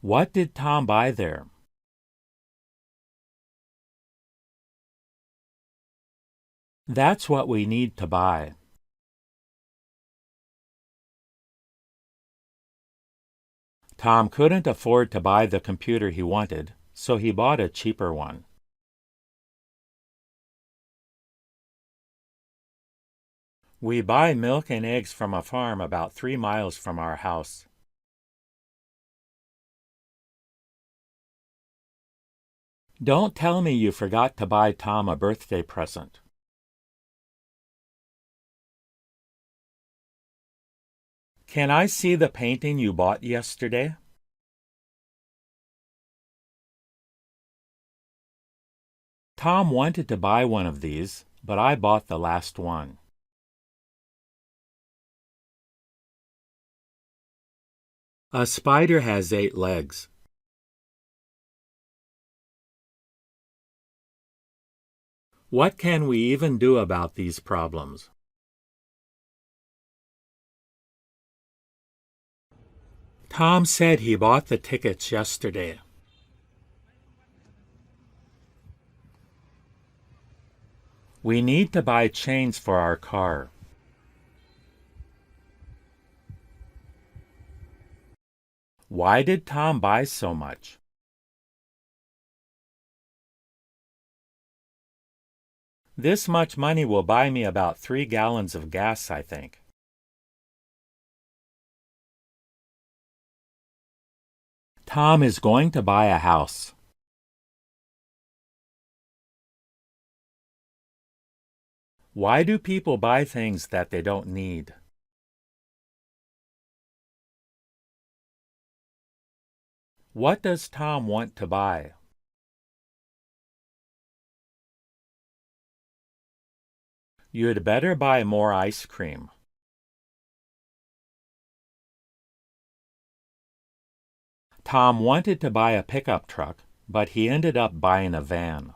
What did Tom buy there? That's what we need to buy. Tom couldn't afford to buy the computer he wanted, so he bought a cheaper one. We buy milk and eggs from a farm about 3 miles from our house. Don't tell me you forgot to buy Tom a birthday present. Can I see the painting you bought yesterday? Tom wanted to buy one of these, but I bought the last one. A spider has 8 legs. What can we even do about these problems? Tom said he bought the tickets yesterday. We need to buy chains for our car. Why did Tom buy so much? This much money will buy me about 3 gallons of gas, I think. Tom is going to buy a house. Why do people buy things that they don't need? What does Tom want to buy? You'd better buy more ice cream. Tom wanted to buy a pickup truck, but he ended up buying a van.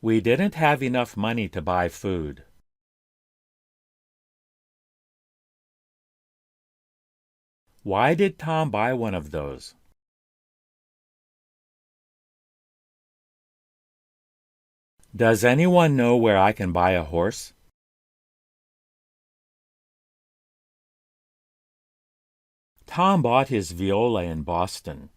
We didn't have enough money to buy food. Why did Tom buy one of those? Does anyone know where I can buy a horse? Tom bought his viola in Boston.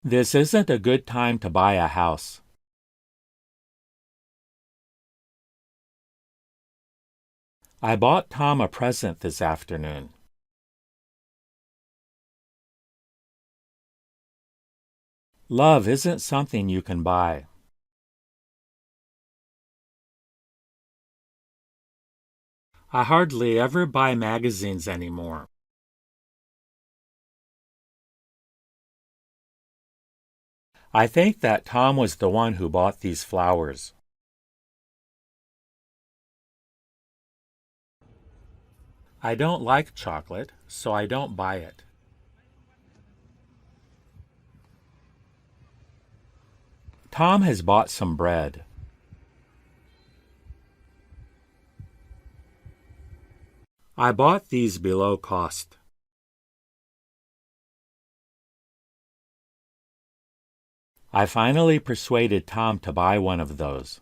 This isn't a good time to buy a house. I bought Tom a present this afternoon. Love isn't something you can buy. I hardly ever buy magazines anymore. I think that Tom was the one who bought these flowers. I don't like chocolate, so I don't buy it. Tom has bought some bread. I bought these below cost. I finally persuaded Tom to buy one of those.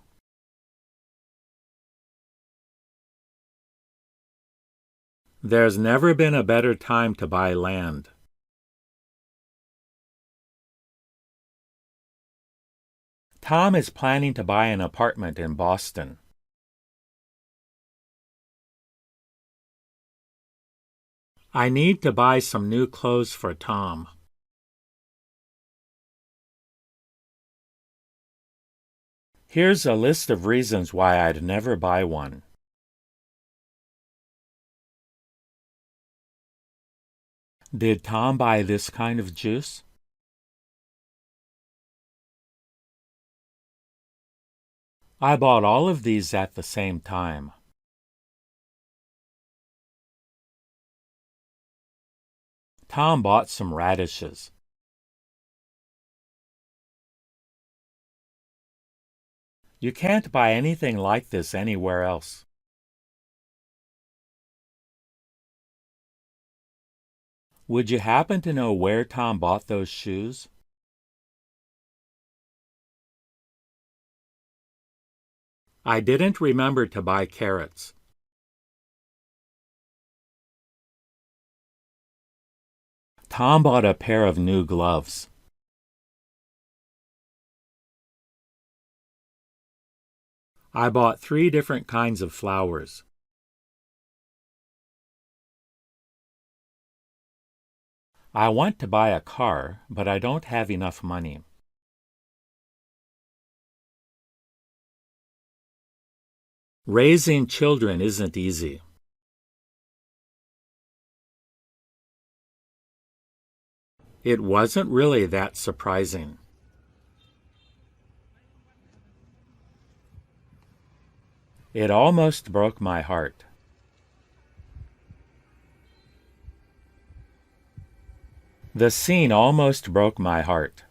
There's never been a better time to buy land. Tom is planning to buy an apartment in Boston. I need to buy some new clothes for Tom. Here's a list of reasons why I'd never buy one. Did Tom buy this kind of juice? I bought all of these at the same time. Tom bought some radishes. You can't buy anything like this anywhere else. Would you happen to know where Tom bought those shoes? I didn't remember to buy carrots. Tom bought a pair of new gloves. I bought 3 different kinds of flowers. I want to buy a car, but I don't have enough money. Raising children isn't easy. It wasn't really that surprising. It almost broke my heart. The scene almost broke my heart.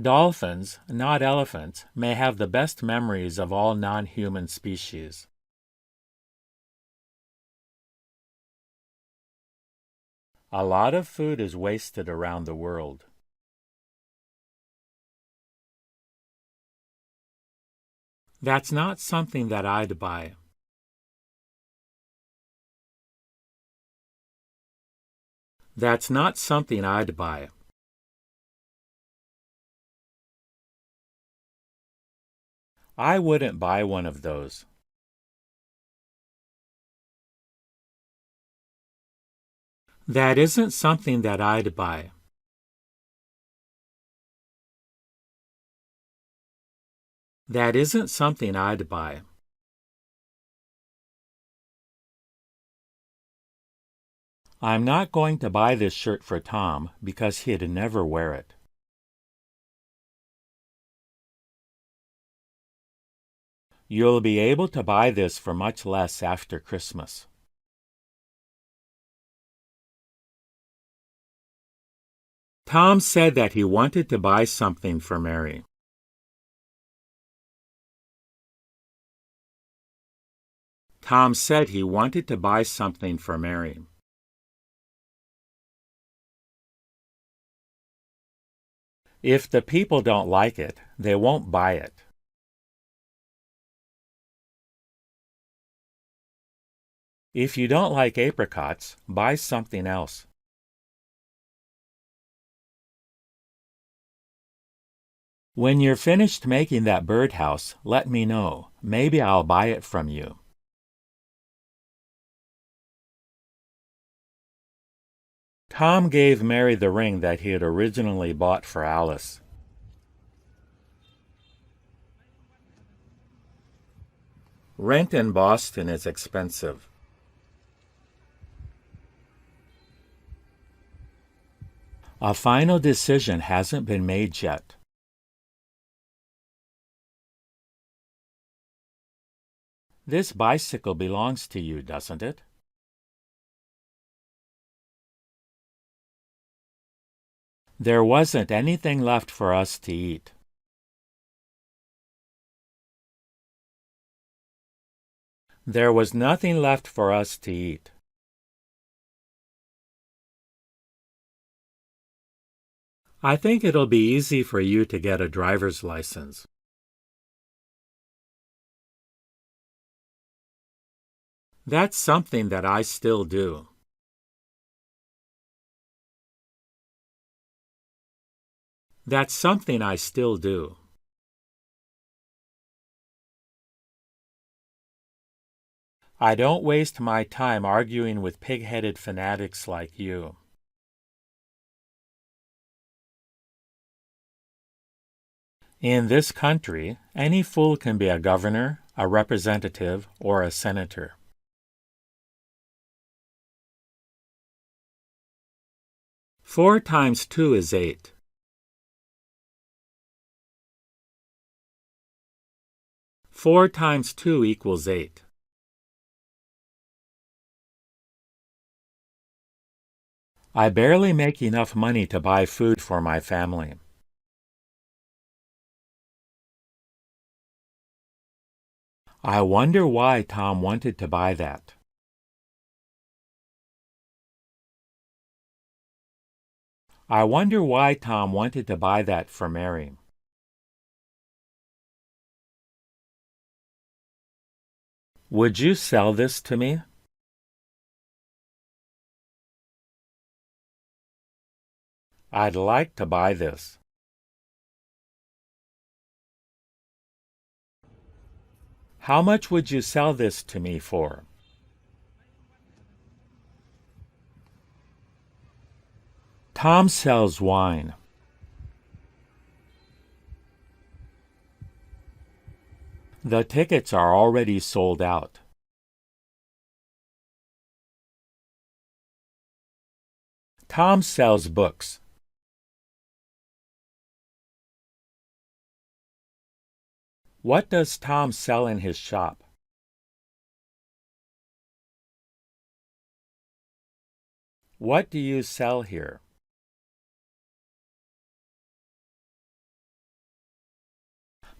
Dolphins, not elephants, may have the best memories of all non-human species. A lot of food is wasted around the world. That's not something that I'd buy. That's not something I'd buy. I wouldn't buy one of those. That isn't something that I'd buy. That isn't something I'd buy. I'm not going to buy this shirt for Tom because he'd never wear it. You'll be able to buy this for much less after Christmas. Tom said that he wanted to buy something for Mary. Tom said he wanted to buy something for Mary. If the people don't like it, they won't buy it. If you don't like apricots, buy something else. When you're finished making that birdhouse, let me know. Maybe I'll buy it from you. Tom gave Mary the ring that he had originally bought for Alice. Rent in Boston is expensive. A final decision hasn't been made yet. This bicycle belongs to you, doesn't it? There wasn't anything left for us to eat. There was nothing left for us to eat. I think it'll be easy for you to get a driver's license. That's something that I still do. That's something I still do. I don't waste my time arguing with pig-headed fanatics like you. In this country, any fool can be a governor, a representative, or a senator. Four times 2 is 8. 4 times 2 equals 8. I barely make enough money to buy food for my family. I wonder why Tom wanted to buy that. I wonder why Tom wanted to buy that for Mary. Would you sell this to me? I'd like to buy this. How much would you sell this to me for? Tom sells wine. The tickets are already sold out. Tom sells books. What does Tom sell in his shop? What do you sell here?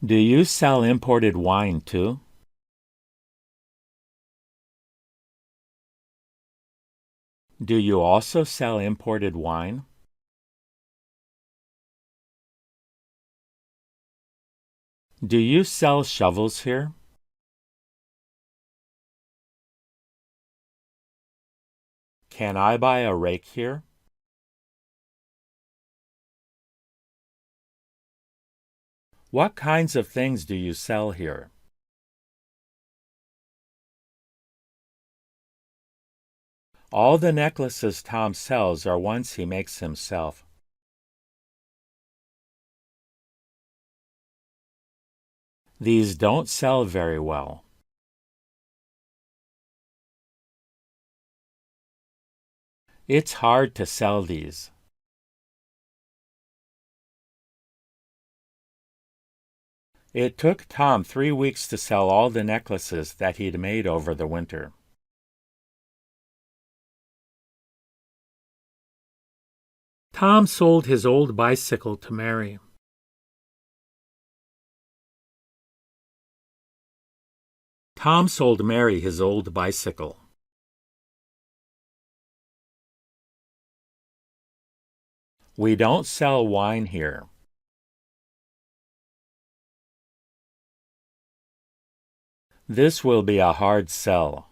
Do you sell imported wine too? Do you also sell imported wine? Do you sell shovels here? Can I buy a rake here? What kinds of things do you sell here? All the necklaces Tom sells are ones he makes himself. These don't sell very well. It's hard to sell these. It took Tom 3 weeks to sell all the necklaces that he'd made over the winter. Tom sold his old bicycle to Mary. Tom sold Mary his old bicycle. We don't sell wine here. This will be a hard sell.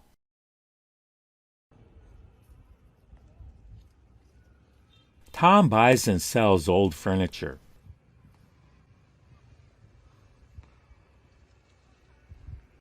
Tom buys and sells old furniture.